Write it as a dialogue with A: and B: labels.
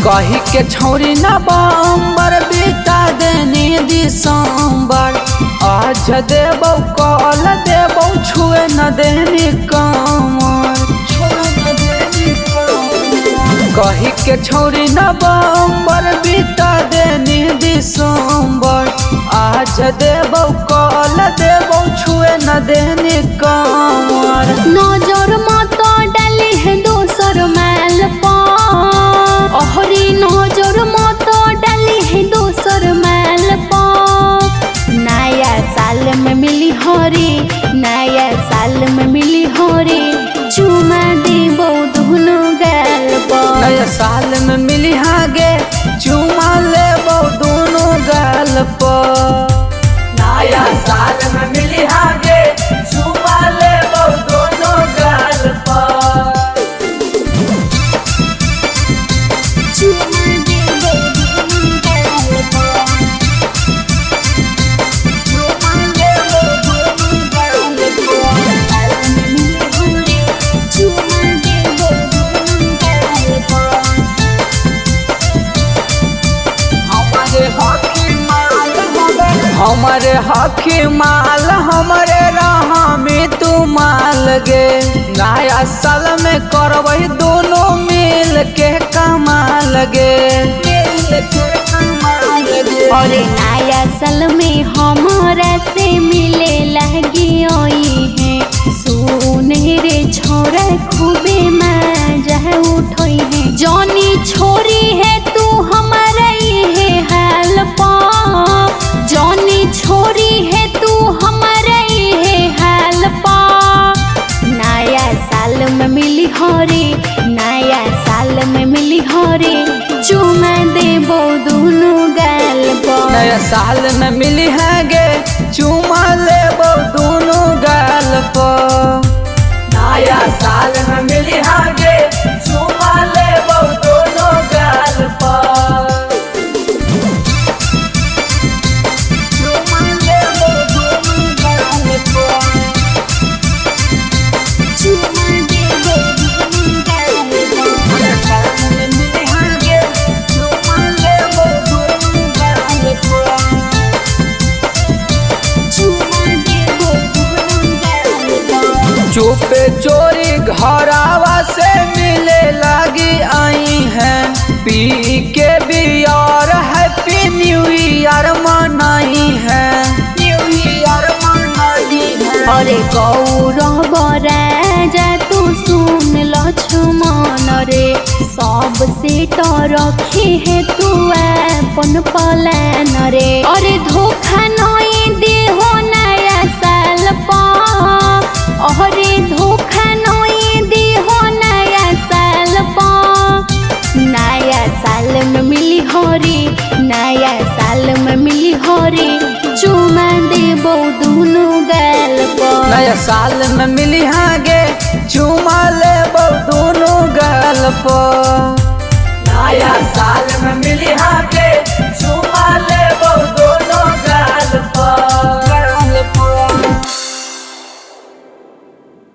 A: कही के छौरी नवंबर बीता देनी दिसंबर। आज देबौ कल देबौ छुए न देनी कमर। कही के छौरी नवंबर बीता देनी दिसंबर। आज देबौ कल देबौ छुए न देनी कमर।
B: नजर मत डाली है दोसर मैल पर। ओहरी नजर मत डाली है दोसर मैल पर। नया साल में मिली हरी, नया साल में मिली हरी। चुमा देबो दुनो गाल पर।
A: नया साल में मिली हागे चुमा लेबौ दोनों गाल पर। नया साल में मिली हागे चुमा लेबौ दोनों गाल पर।
B: चुमा देबो दुनो गाल पर। चुमा देबो दुनो गाल पर। चुमा देबो दुनो गाल पर।
A: हमारे हकी माल हमारे राह में तू माल गे। नया साल में करबई दोनों मिल के कमाल गे।
B: और नया साल में हमारा से मिले लगी आई है। सुने रे छोरा खूबे मजा उठई है। जौनी छोरी है तू हमारा ये हाल पा। जौनी छोरी है तू हमारा ये हाल पा। नया साल में मिली हरी, नया साल में मिली हरी। चुमा देबो दोनों गाल पर।
A: नया साल में मिली हागे चुमा लेबो दोनों गाल पर। नया साल में मिली हागे चुमा लेबो दोनों गाल पर। चुमा लेबो दोनों गाल पर।
B: चुमा देबो दोनों गाल पर।
A: नया साल में मिली हागे चुमा लेबो दोनों गाल पर।
B: चुमा देबो दोनों गाल पर।
A: चुपे चोरी घरावा से मिले लगी आई है। पी के बियार हैप्पी न्यू ईयर मनाई है। न्यू ईयर मनाई है।
B: अरे गौरव राजा तू सुन लक्ष्मण रे। सबसे तो रखे है तू अपन प्लान रे। अरे धोखा नहीं दे हो नया साल पा। अरे धोखा नहीं दे हो नया साल पा। नया साल में मिली हरी, नया साल में मिली हरी। चुमा देबो दोनों गाल पर।
A: नया साल में मिली हागे चुमा लेबो दोनों गाल पर। नया साल में मिली हागे